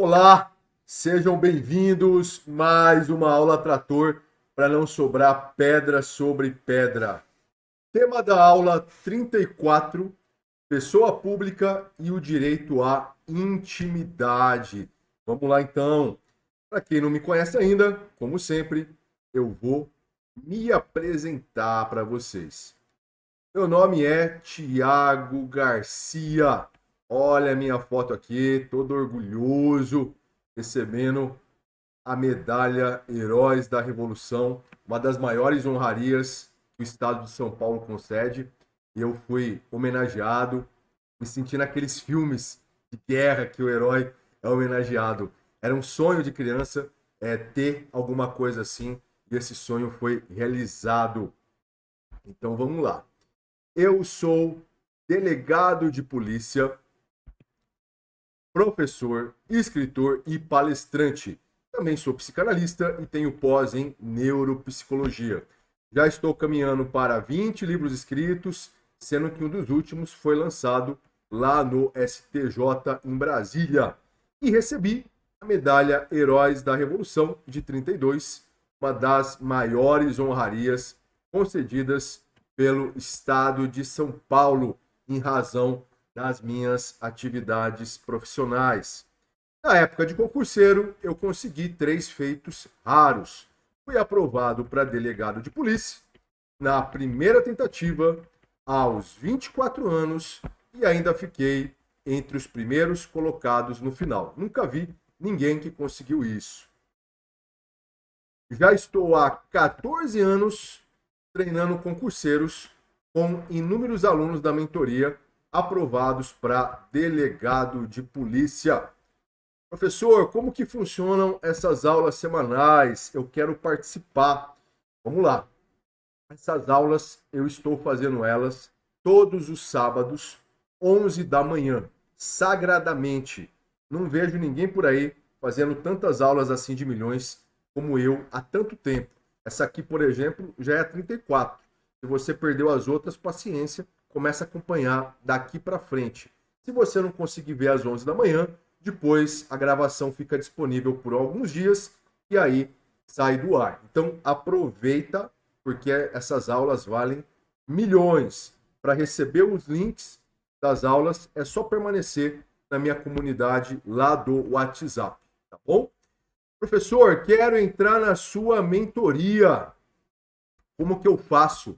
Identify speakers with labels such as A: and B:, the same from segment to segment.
A: Olá, sejam bem-vindos. Mais uma aula trator para não sobrar pedra sobre pedra. Tema da aula 34: pessoa pública e o direito à intimidade. Vamos lá então. Para quem não me conhece ainda, como sempre, eu vou me apresentar para vocês. Meu nome é Tiago Garcia. Olha a minha foto aqui, todo orgulhoso, recebendo a medalha Heróis da Revolução, uma das maiores honrarias que o estado de São Paulo concede. E eu fui homenageado, me senti naqueles filmes de guerra que o herói é homenageado. Era um sonho de criança ter alguma coisa assim, e esse sonho foi realizado. Então vamos lá. Eu sou delegado de polícia, professor, escritor e palestrante. Também sou psicanalista e tenho pós em neuropsicologia. Já estou caminhando para 20 livros escritos, sendo que um dos últimos foi lançado lá no STJ em Brasília. E recebi a medalha Heróis da Revolução de 32, uma das maiores honrarias concedidas pelo Estado de São Paulo, em razão das minhas atividades profissionais. Na época de concurseiro, eu consegui 3 feitos raros. Fui aprovado para delegado de polícia na primeira tentativa, aos 24 anos, e ainda fiquei entre os primeiros colocados no final. Nunca vi ninguém que conseguiu isso. Já estou há 14 anos treinando concurseiros com inúmeros alunos da mentoria aprovados para delegado de polícia. Professor, como que funcionam essas aulas semanais? Eu quero participar. Vamos lá. Essas aulas eu estou fazendo elas todos os sábados, 11 da manhã, sagradamente. Não vejo ninguém por aí fazendo tantas aulas assim de milhões como eu há tanto tempo. Essa aqui, por exemplo, já é a 34. Se você perdeu as outras, paciência, começa a acompanhar daqui para frente. Se você não conseguir ver às 11 da manhã, depois a gravação fica disponível por alguns dias e aí sai do ar. Então aproveita, porque essas aulas valem milhões. Para receber os links das aulas, é só permanecer na minha comunidade lá do WhatsApp, tá bom? Professor, quero entrar na sua mentoria. Como que eu faço?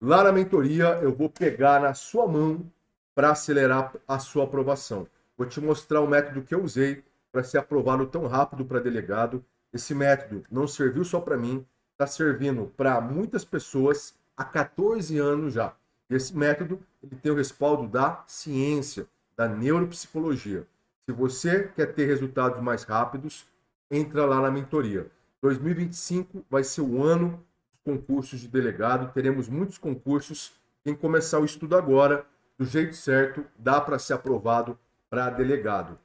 A: Lá na mentoria, eu vou pegar na sua mão para acelerar a sua aprovação. Vou te mostrar o método que eu usei para ser aprovado tão rápido para delegado. Esse método não serviu só para mim, está servindo para muitas pessoas há 14 anos já. E esse método ele tem o respaldo da ciência, da neuropsicologia. Se você quer ter resultados mais rápidos, entra lá na mentoria. 2025 vai ser o ano dos concursos de delegado, teremos muitos concursos. Quem começar o estudo agora, do jeito certo, dá para ser aprovado para delegado.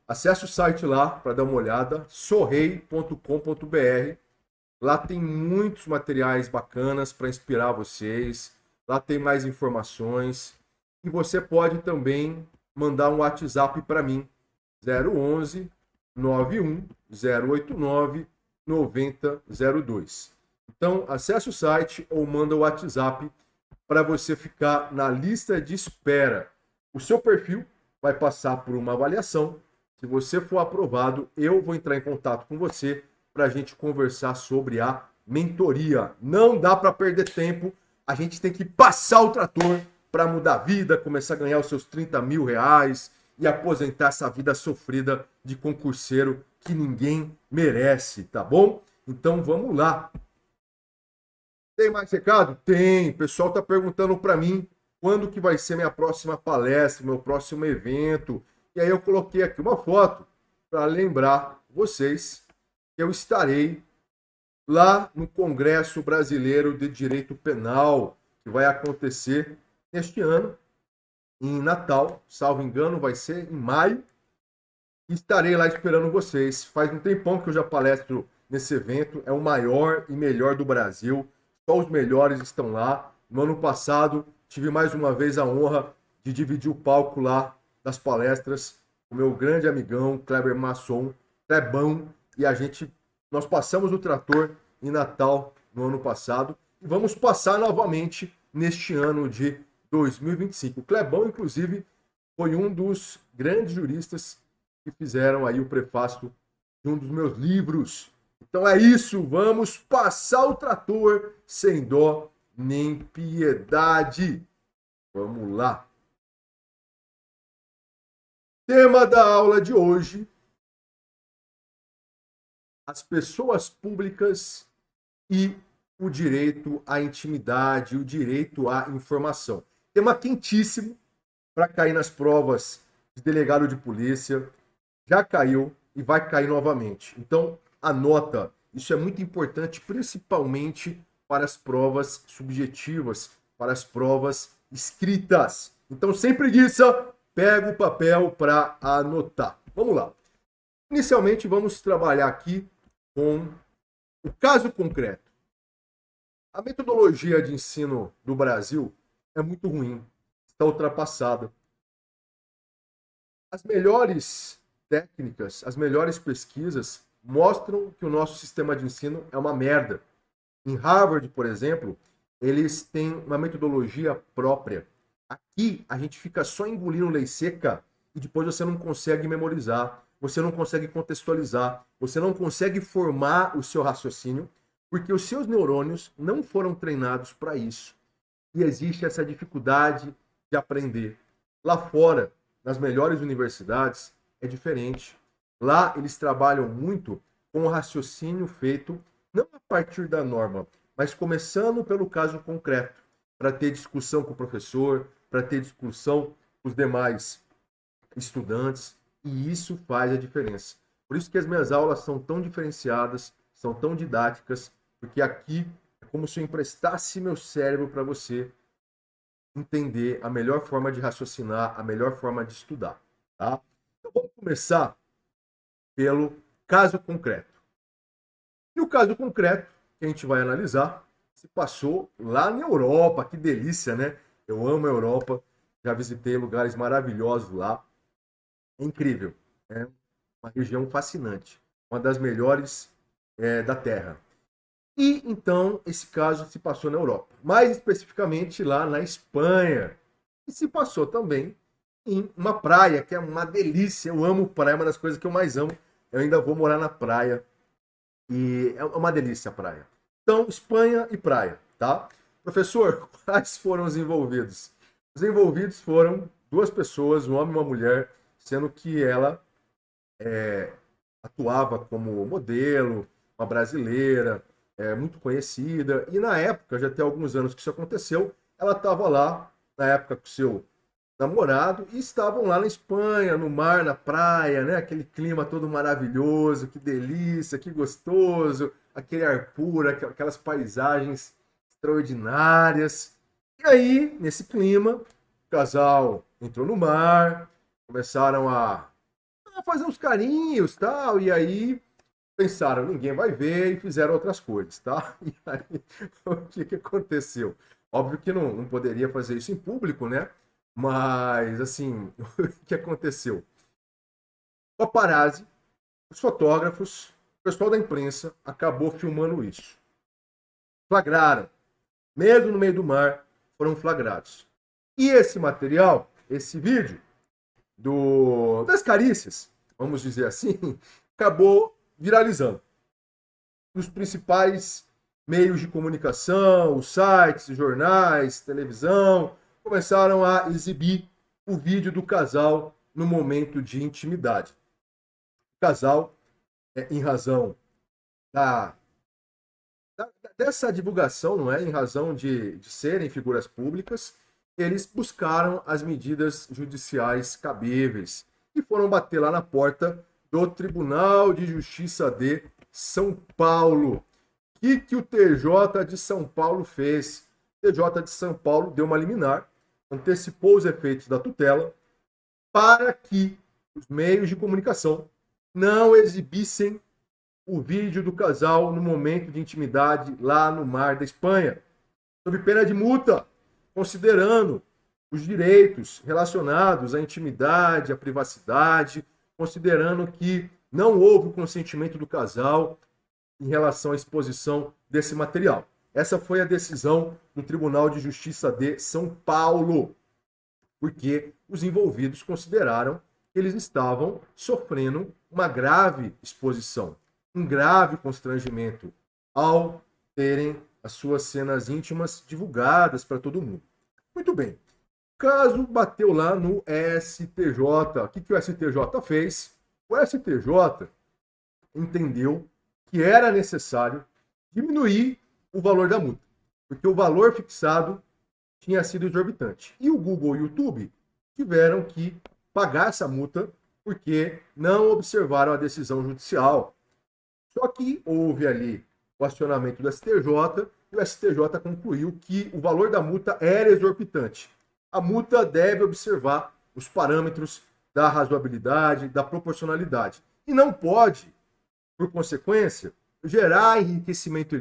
A: Acesse o site lá para dar uma olhada, sorrei.com.br. Lá tem muitos materiais bacanas para inspirar vocês. Lá tem mais informações. E você pode também mandar um WhatsApp para mim, 011 91 089 9002. Então, acesse o site ou manda o WhatsApp para você ficar na lista de espera. O seu perfil vai passar por uma avaliação. Se você for aprovado, eu vou entrar em contato com você para a gente conversar sobre a mentoria. Não dá para perder tempo. A gente tem que passar o trator para mudar a vida, começar a ganhar os seus 30 mil reais e aposentar essa vida sofrida de concurseiro que ninguém merece, tá bom? Então vamos lá. Tem mais recado? Tem. O pessoal tá perguntando para mim quando que vai ser minha próxima palestra, meu próximo evento. E aí eu coloquei aqui uma foto para lembrar vocês que eu estarei lá no Congresso Brasileiro de Direito Penal, que vai acontecer neste ano, em Natal, salvo engano, vai ser em maio. Estarei lá esperando vocês. Faz um tempão que eu já palestro nesse evento, é o maior e melhor do Brasil. Só os melhores estão lá. No ano passado, tive mais uma vez a honra de dividir o palco lá das palestras o meu grande amigão Kleber Masson, Clebão, e nós passamos o trator em Natal no ano passado e vamos passar novamente neste ano de 2025. O Clebão, inclusive, foi um dos grandes juristas que fizeram aí o prefácio de um dos meus livros. Então é isso, vamos passar o trator sem dó nem piedade. Vamos lá. Tema da aula de hoje: as pessoas públicas e o direito à intimidade, o direito à informação. Tema quentíssimo para cair nas provas de delegado de polícia. Já caiu e vai cair novamente. Então, anota. Isso é muito importante, principalmente para as provas subjetivas, para as provas escritas. Então, sem preguiça, pega o papel para anotar. Vamos lá. Inicialmente, vamos trabalhar aqui com o caso concreto. A metodologia de ensino do Brasil é muito ruim, está ultrapassada. As melhores técnicas, as melhores pesquisas mostram que o nosso sistema de ensino é uma merda. Em Harvard, por exemplo, eles têm uma metodologia própria. Aqui, a gente fica só engolindo lei seca e depois você não consegue memorizar, você não consegue contextualizar, você não consegue formar o seu raciocínio, porque os seus neurônios não foram treinados para isso. E existe essa dificuldade de aprender. Lá fora, nas melhores universidades, é diferente. Lá eles trabalham muito com o raciocínio feito não a partir da norma, mas começando pelo caso concreto, para ter discussão com o professor, para ter discussão com os demais estudantes, e isso faz a diferença. Por isso que as minhas aulas são tão diferenciadas, são tão didáticas, porque aqui é como se eu emprestasse meu cérebro para você entender a melhor forma de raciocinar, a melhor forma de estudar, tá? Então vamos começar pelo caso concreto. E o caso concreto que a gente vai analisar se passou lá na Europa. Que delícia, né? Eu amo a Europa, já visitei lugares maravilhosos lá. É incrível, é uma região fascinante, uma das melhores da Terra. E então esse caso se passou na Europa, mais especificamente lá na Espanha. E se passou também em uma praia, que é uma delícia. Eu amo praia, é uma das coisas que eu mais amo. Eu ainda vou morar na praia. E é uma delícia a praia. Então, Espanha e praia, tá? Professor, quais foram os envolvidos? Os envolvidos foram duas pessoas, um homem e uma mulher, sendo que ela atuava como modelo, uma brasileira, muito conhecida. E na época, já tem alguns anos que isso aconteceu, ela estava lá, na época com seu namorado, e estavam lá na Espanha, no mar, na praia, né? Aquele clima todo maravilhoso, que delícia, que gostoso, aquele ar puro, aquelas paisagens extraordinárias. E aí, nesse clima, o casal entrou no mar, começaram a fazer uns carinhos, tal, e aí pensaram, ninguém vai ver, e fizeram outras coisas, tá? E aí, o que aconteceu? Óbvio que não poderia fazer isso em público, né? Mas, assim, o que aconteceu? O paparazzi, os fotógrafos, o pessoal da imprensa acabou filmando isso. Flagraram. Mesmo no meio do mar, foram flagrados. E esse material, esse vídeo das carícias, vamos dizer assim, acabou viralizando. Nos principais meios de comunicação, os sites, jornais, televisão, começaram a exibir o vídeo do casal no momento de intimidade. O casal, em razão dessa divulgação, não é? Em razão de serem figuras públicas, eles buscaram as medidas judiciais cabíveis e foram bater lá na porta do Tribunal de Justiça de São Paulo. O que o TJ de São Paulo fez? O TJ de São Paulo deu uma liminar, antecipou os efeitos da tutela para que os meios de comunicação não exibissem o vídeo do casal no momento de intimidade lá no mar da Espanha, sob pena de multa, considerando os direitos relacionados à intimidade, à privacidade, considerando que não houve o consentimento do casal em relação à exposição desse material. Essa foi a decisão do Tribunal de Justiça de São Paulo, porque os envolvidos consideraram que eles estavam sofrendo uma grave exposição, um grave constrangimento ao terem as suas cenas íntimas divulgadas para todo mundo. Muito bem. O caso bateu lá no STJ. O que o STJ fez? O STJ entendeu que era necessário diminuir o valor da multa, porque o valor fixado tinha sido exorbitante. E o Google e o YouTube tiveram que pagar essa multa porque não observaram a decisão judicial. Só que houve ali o acionamento do STJ e o STJ concluiu que o valor da multa era exorbitante. A multa deve observar os parâmetros da razoabilidade, da proporcionalidade. E não pode, por consequência, gerar enriquecimento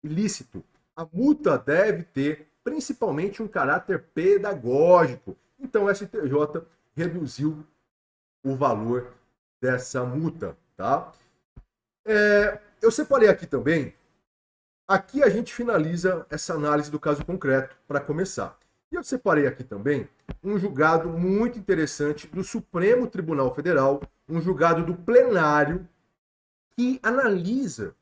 A: ilícito. A multa deve ter principalmente um caráter pedagógico. Então o STJ reduziu o valor dessa multa, tá? Eu separei aqui também. Aqui a gente finaliza essa análise do caso concreto para começar. E eu separei aqui também um julgado muito interessante do Supremo Tribunal Federal, um julgado do plenário que analisa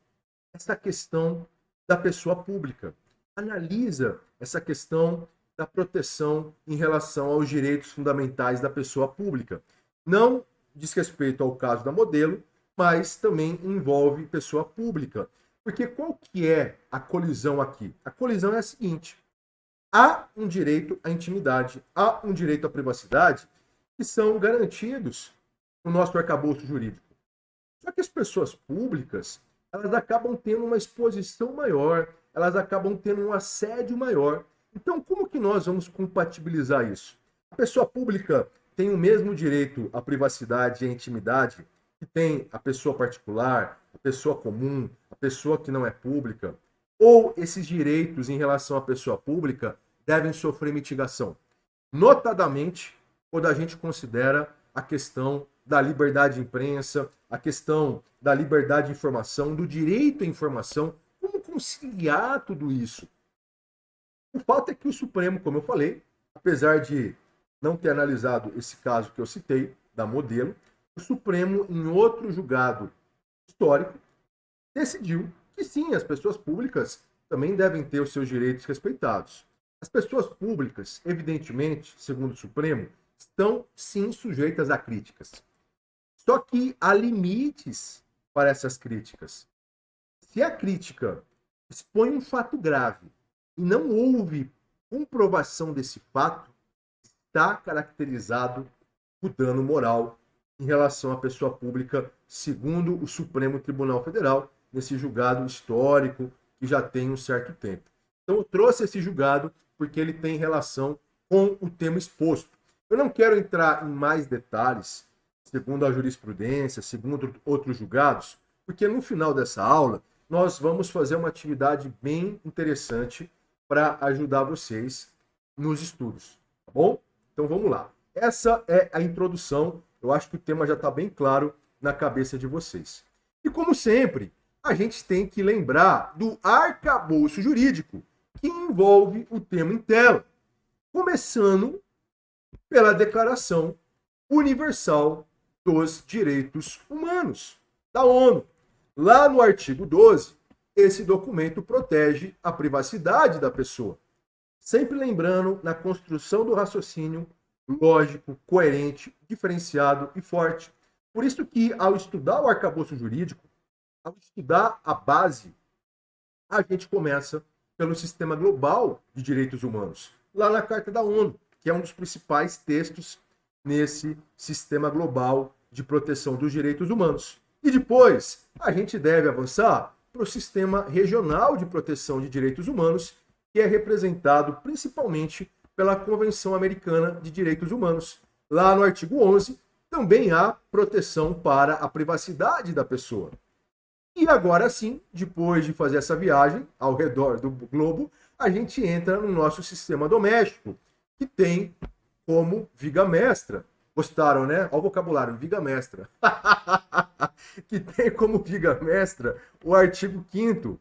A: essa questão da pessoa pública, analisa essa questão da proteção em relação aos direitos fundamentais da pessoa pública. Não diz respeito ao caso da Modelo, mas também envolve pessoa pública. Porque qual que é a colisão aqui? A colisão é a seguinte: há um direito à intimidade, há um direito à privacidade que são garantidos no nosso arcabouço jurídico. Só que as pessoas públicas, elas acabam tendo uma exposição maior, elas acabam tendo um assédio maior. Então, como que nós vamos compatibilizar isso? A pessoa pública tem o mesmo direito à privacidade e à intimidade que tem a pessoa particular, a pessoa comum, a pessoa que não é pública? Ou esses direitos em relação à pessoa pública devem sofrer mitigação? Notadamente, quando a gente considera a questão da liberdade de imprensa, a questão da liberdade de informação, do direito à informação, como conciliar tudo isso? O fato é que o Supremo, como eu falei, apesar de não ter analisado esse caso que eu citei, da Modelo, o Supremo, em outro julgado histórico, decidiu que sim, as pessoas públicas também devem ter os seus direitos respeitados. As pessoas públicas, evidentemente, segundo o Supremo, estão sim sujeitas a críticas. Só que há limites para essas críticas. Se a crítica expõe um fato grave e não houve comprovação desse fato, está caracterizado o dano moral em relação à pessoa pública, segundo o Supremo Tribunal Federal, nesse julgado histórico que já tem um certo tempo. Então eu trouxe esse julgado porque ele tem relação com o tema exposto. Eu não quero entrar em mais detalhes, segundo a jurisprudência, segundo outros julgados, porque no final dessa aula nós vamos fazer uma atividade bem interessante para ajudar vocês nos estudos, tá bom? Então vamos lá. Essa é a introdução. Eu acho que o tema já está bem claro na cabeça de vocês. E como sempre, a gente tem que lembrar do arcabouço jurídico que envolve o tema em tela, começando pela Declaração Universal dos Direitos Humanos da ONU. Lá no artigo 12, esse documento protege a privacidade da pessoa. Sempre lembrando na construção do raciocínio lógico, coerente, diferenciado e forte. Por isso que, ao estudar o arcabouço jurídico, ao estudar a base, a gente começa pelo Sistema Global de Direitos Humanos, lá na Carta da ONU, que é um dos principais textos nesse Sistema Global de Proteção dos Direitos Humanos. E depois, a gente deve avançar para o Sistema Regional de Proteção de Direitos Humanos, que é representado principalmente pela Convenção Americana de Direitos Humanos. Lá no artigo 11, também há proteção para a privacidade da pessoa. E agora sim, depois de fazer essa viagem ao redor do globo, a gente entra no nosso sistema doméstico, que tem como viga mestra. Gostaram, né? Olha o vocabulário, viga mestra. Que tem como viga mestra o artigo 5º,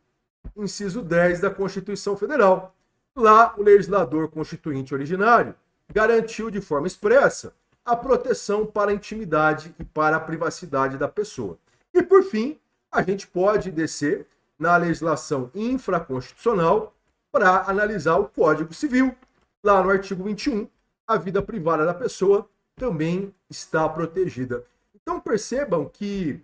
A: inciso 10 da Constituição Federal. Lá, o legislador constituinte originário garantiu de forma expressa a proteção para a intimidade e para a privacidade da pessoa. E, por fim, a gente pode descer na legislação infraconstitucional para analisar o Código Civil. Lá no artigo 21, a vida privada da pessoa também está protegida. Então percebam que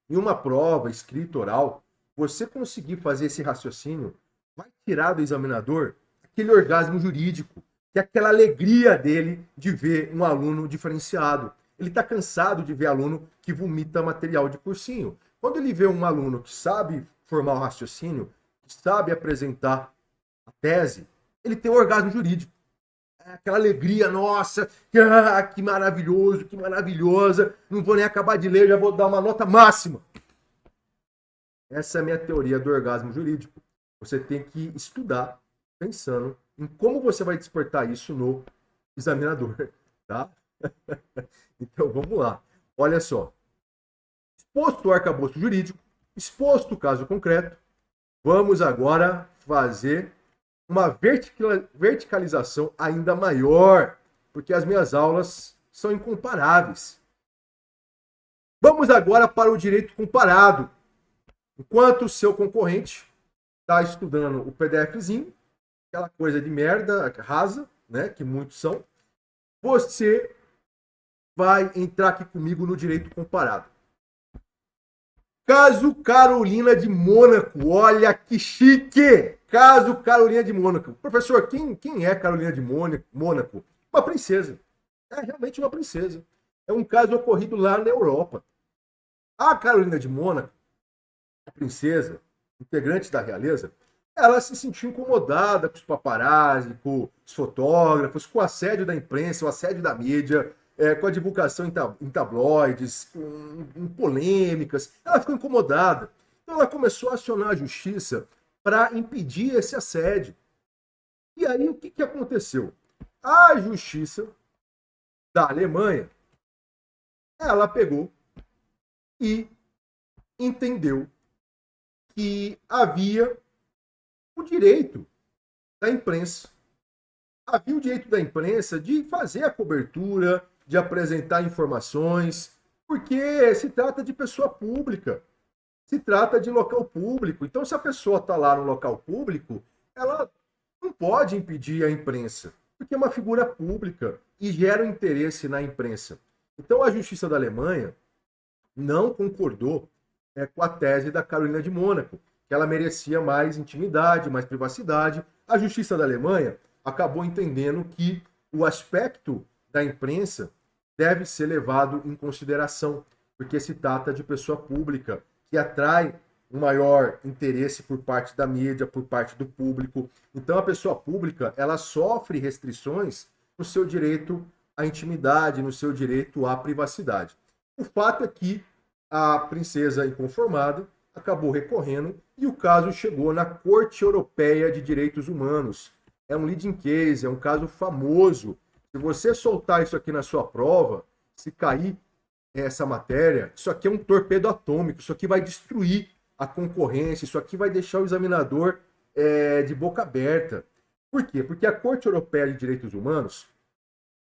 A: em uma prova escrita oral, você conseguir fazer esse raciocínio vai tirar do examinador aquele orgasmo jurídico, que é aquela alegria dele de ver um aluno diferenciado. Ele está cansado de ver aluno que vomita material de cursinho. Quando ele vê um aluno que sabe formar o raciocínio, que sabe apresentar a tese, ele tem um orgasmo jurídico. É aquela alegria, nossa, que maravilhoso, que maravilhosa, não vou nem acabar de ler, já vou dar uma nota máxima. Essa é a minha teoria do orgasmo jurídico. Você tem que estudar pensando em como você vai despertar isso no examinador, tá? Então vamos lá. Olha só. Exposto o arcabouço jurídico, exposto o caso concreto, vamos agora fazer uma verticalização ainda maior, porque as minhas aulas são incomparáveis. Vamos agora para o direito comparado. Enquanto o seu concorrente está estudando o PDFzinho, aquela coisa de merda rasa, né, que muitos são, você vai entrar aqui comigo no direito comparado. Caso Carolina de Mônaco, olha que chique! Caso Carolina de Mônaco. Professor, quem é Carolina de Mônaco? Uma princesa. É realmente uma princesa. É um caso ocorrido lá na Europa. A Carolina de Mônaco, a princesa, integrante da realeza, ela se sentiu incomodada com os paparazzi, com os fotógrafos, com o assédio da imprensa, o assédio da mídia, com a divulgação em tabloides, em polêmicas. Ela ficou incomodada. Então ela começou a acionar a justiça para impedir esse assédio. E aí o que aconteceu? A justiça da Alemanha, ela pegou e entendeu que havia o direito da imprensa. Havia o direito da imprensa de fazer a cobertura, de apresentar informações, porque se trata de pessoa pública, se trata de local público. Então, se a pessoa está lá no local público, ela não pode impedir a imprensa, porque é uma figura pública e gera um interesse na imprensa. Então, a Justiça da Alemanha não concordou com a tese da Carolina de Mônaco, que ela merecia mais intimidade, mais privacidade. A Justiça da Alemanha acabou entendendo que o aspecto da imprensa deve ser levado em consideração, porque se trata de pessoa pública, que atrai um maior interesse por parte da mídia, por parte do público. Então, a pessoa pública, ela sofre restrições no seu direito à intimidade, no seu direito à privacidade. O fato é que a princesa inconformada acabou recorrendo e o caso chegou na Corte Europeia de Direitos Humanos. É um leading case, é um caso famoso. Se você soltar isso aqui na sua prova, se cair essa matéria, isso aqui é um torpedo atômico, isso aqui vai destruir a concorrência, isso aqui vai deixar o examinador de boca aberta. Por quê? Porque a Corte Europeia de Direitos Humanos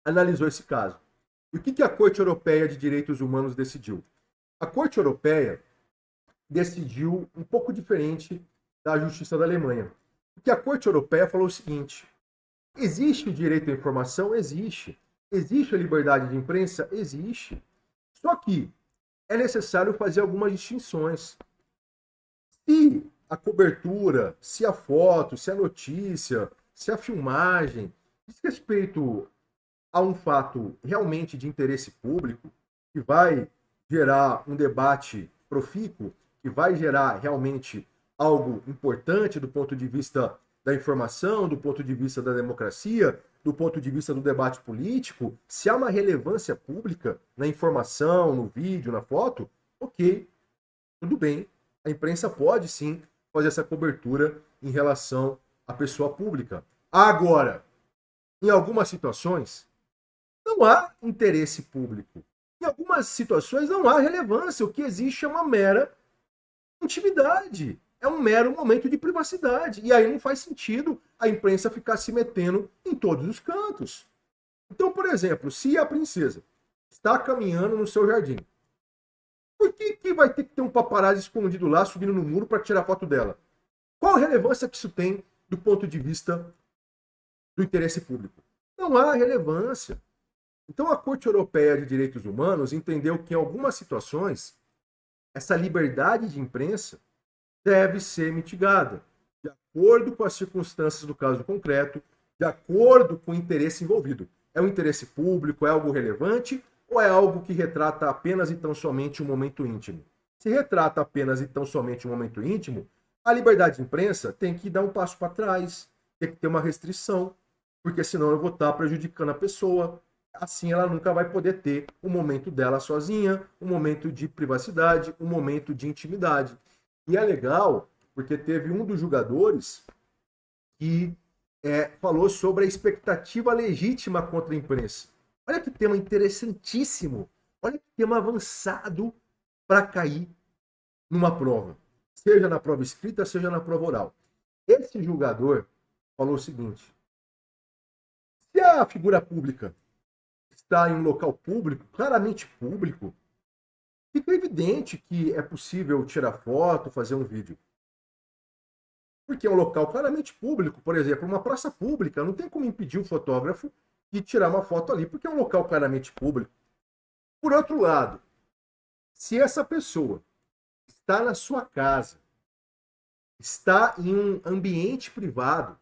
A: analisou esse caso. E o que a Corte Europeia de Direitos Humanos decidiu? A Corte Europeia decidiu um pouco diferente da Justiça da Alemanha. Porque a Corte Europeia falou o seguinte: existe o direito à informação? Existe. Existe a liberdade de imprensa? Existe. Só que é necessário fazer algumas distinções. Se a cobertura, se a foto, se a notícia, se a filmagem diz respeito a um fato realmente de interesse público, que vai gerar um debate profícuo, que vai gerar realmente algo importante do ponto de vista da informação, do ponto de vista da democracia, do ponto de vista do debate político, se há uma relevância pública na informação, no vídeo, na foto, ok, tudo bem. A imprensa pode sim fazer essa cobertura em relação à pessoa pública. Agora, em algumas situações, não há interesse público. Em algumas situações não há relevância. O que existe é uma mera intimidade. É um mero momento de privacidade. E aí não faz sentido a imprensa ficar se metendo em todos os cantos. Então, por exemplo, se a princesa está caminhando no seu jardim, por que vai ter que ter um paparazzi escondido lá, subindo no muro para tirar foto dela? Qual a relevância que isso tem do ponto de vista do interesse público? Não há relevância. Então, a Corte Europeia de Direitos Humanos entendeu que, em algumas situações, essa liberdade de imprensa deve ser mitigada, de acordo com as circunstâncias do caso concreto, de acordo com o interesse envolvido. É um interesse público, é algo relevante, ou é algo que retrata apenas e tão somente um momento íntimo? Se retrata apenas e tão somente um momento íntimo, a liberdade de imprensa tem que dar um passo para trás, tem que ter uma restrição, porque senão eu vou estar prejudicando a pessoa. Assim ela nunca vai poder ter um momento dela sozinha, um momento de privacidade, um momento de intimidade. E é legal, porque teve um dos julgadores que falou sobre a expectativa legítima contra a imprensa. Olha que tema interessantíssimo. Olha que tema avançado para cair numa prova. Seja na prova escrita, seja na prova oral. Esse julgador falou o seguinte: se a figura pública está em um local público, claramente público, fica evidente que é possível tirar foto, fazer um vídeo. Porque é um local claramente público, por exemplo, uma praça pública, não tem como impedir o fotógrafo de tirar uma foto ali, porque é um local claramente público. Por outro lado, se essa pessoa está na sua casa, está em um ambiente privado,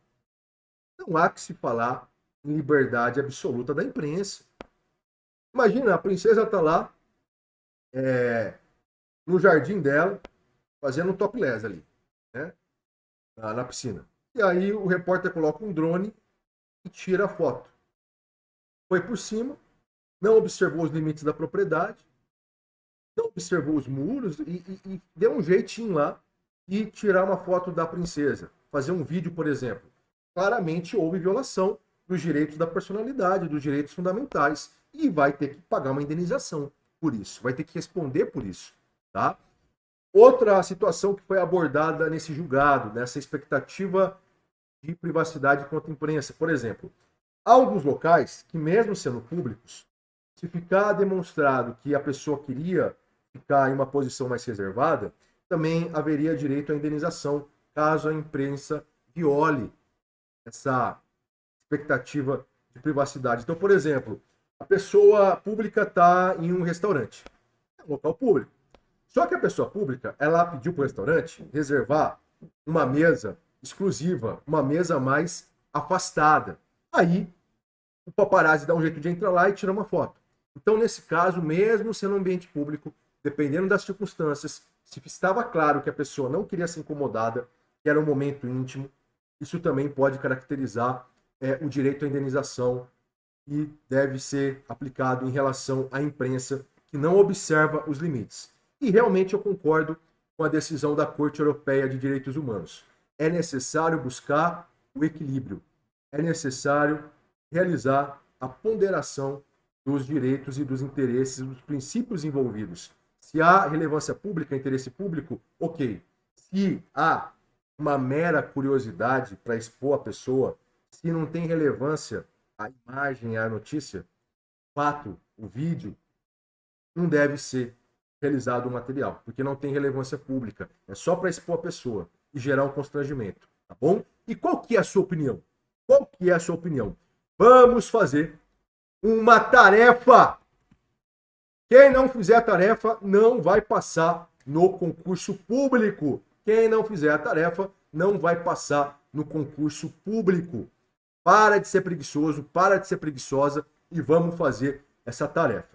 A: não há que se falar em liberdade absoluta da imprensa. Imagina, a princesa está lá no jardim dela, fazendo um topless ali, né? Na piscina. E aí o repórter coloca um drone e tira a foto. Foi por cima, não observou os limites da propriedade, não observou os muros e deu um jeitinho lá de tirar uma foto da princesa. Fazer um vídeo, por exemplo. Claramente houve violação dos direitos da personalidade, dos direitos fundamentais. E vai ter que pagar uma indenização por isso. Vai ter que responder por isso. Tá? Outra situação que foi abordada nesse julgado, nessa expectativa de privacidade contra a imprensa. Por exemplo, há alguns locais que, mesmo sendo públicos, se ficar demonstrado que a pessoa queria ficar em uma posição mais reservada, também haveria direito à indenização, caso a imprensa viole essa expectativa de privacidade. Então, por exemplo, a pessoa pública está em um restaurante, é um local público. Só que a pessoa pública, ela pediu para o restaurante reservar uma mesa exclusiva, uma mesa mais afastada. Aí, o paparazzi dá um jeito de entrar lá e tira uma foto. Então, nesse caso, mesmo sendo um ambiente público, dependendo das circunstâncias, se estava claro que a pessoa não queria ser incomodada, que era um momento íntimo, isso também pode caracterizar o direito à indenização e deve ser aplicado em relação à imprensa que não observa os limites. E realmente eu concordo com a decisão da Corte Europeia de Direitos Humanos. É necessário buscar o equilíbrio. É necessário realizar a ponderação dos direitos e dos interesses, dos princípios envolvidos. Se há relevância pública, interesse público, ok. Se há uma mera curiosidade para expor a pessoa, se não tem relevância a imagem, a notícia, o fato, o vídeo, não deve ser realizado o material, porque não tem relevância pública. É só para expor a pessoa e gerar um constrangimento, tá bom? E qual que é a sua opinião? Qual que é a sua opinião? Vamos fazer uma tarefa. Quem não fizer a tarefa não vai passar no concurso público. Quem não fizer a tarefa não vai passar no concurso público. Para de ser preguiçoso, para de ser preguiçosa e vamos fazer essa tarefa.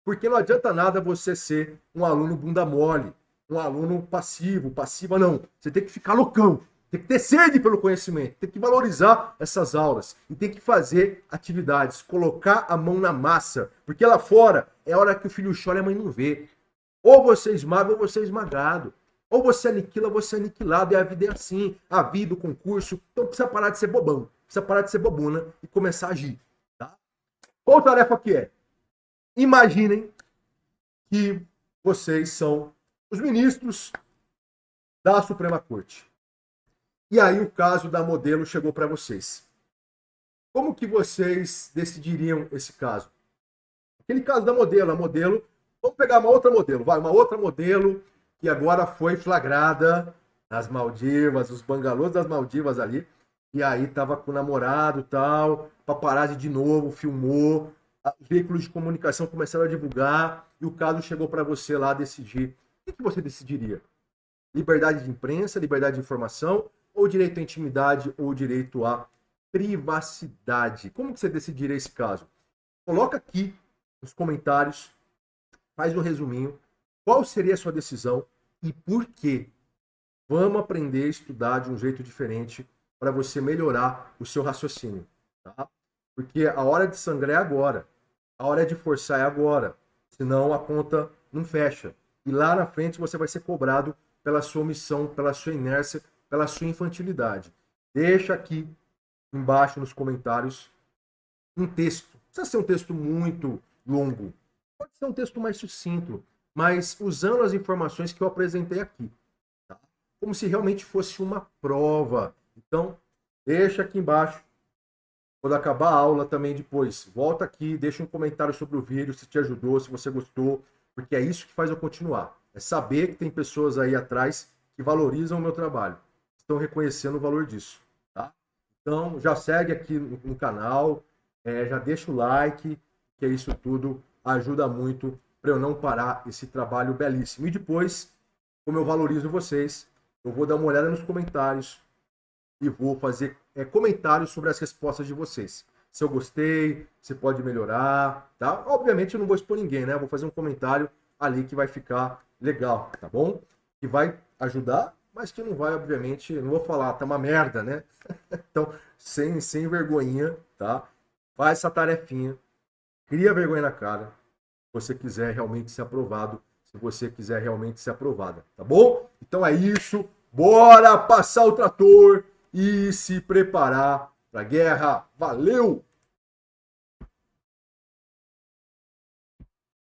A: Porque não adianta nada você ser um aluno bunda mole, um aluno passivo, passiva não. Você tem que ficar loucão, tem que ter sede pelo conhecimento, tem que valorizar essas aulas e tem que fazer atividades, colocar a mão na massa, porque lá fora é a hora que o filho chora e a mãe não vê. Ou você esmaga ou você é esmagado. Ou você aniquila, você é aniquilado, e a vida é assim, a vida, o concurso. Então precisa parar de ser bobão, precisa parar de ser bobona e começar a agir. Tá? Qual tarefa que é? Imaginem que vocês são os ministros da Suprema Corte. E aí o caso da modelo chegou para vocês. Como que vocês decidiriam esse caso? Aquele caso da modelo, a modelo, vamos pegar uma outra modelo, uma outra modelo que agora foi flagrada nas Maldivas, os bangalôs das Maldivas ali, e aí tava com o namorado e tal, paparazzi de novo, filmou, os veículos de comunicação começaram a divulgar, e o caso chegou para você lá decidir. O que você decidiria? Liberdade de imprensa, liberdade de informação, ou direito à intimidade, ou direito à privacidade? Como que você decidiria esse caso? Coloca aqui nos comentários, faz um resuminho, qual seria a sua decisão e por quê? Vamos aprender a estudar de um jeito diferente para você melhorar o seu raciocínio, tá? Porque a hora de sangrar é agora, a hora de forçar é agora, senão a conta não fecha. E lá na frente você vai ser cobrado pela sua omissão, pela sua inércia, pela sua infantilidade. Deixa aqui embaixo nos comentários um texto. Não precisa ser um texto muito longo. Pode ser um texto mais sucinto, mas usando as informações que eu apresentei aqui. Tá? Como se realmente fosse uma prova. Então, deixa aqui embaixo. Quando acabar a aula também depois, volta aqui, deixa um comentário sobre o vídeo, se te ajudou, se você gostou, porque é isso que faz eu continuar. É saber que tem pessoas aí atrás que valorizam o meu trabalho. Estão reconhecendo o valor disso. Tá? Então, já segue aqui no canal, já deixa o like, que isso tudo ajuda muito para eu não parar esse trabalho belíssimo. E depois, como eu valorizo vocês, eu vou dar uma olhada nos comentários e vou fazer comentários sobre as respostas de vocês. Se eu gostei, se pode melhorar, tá? Obviamente eu não vou expor ninguém, né? Eu vou fazer um comentário ali que vai ficar legal, tá bom? Que vai ajudar, mas que não vai, obviamente, não vou falar, tá uma merda, né? Então, sem vergonhinha, tá? Faz essa tarefinha, cria vergonha na cara, se você quiser realmente ser aprovado, se você quiser realmente ser aprovada, tá bom? Então é isso, bora passar o trator e se preparar para a guerra. Valeu!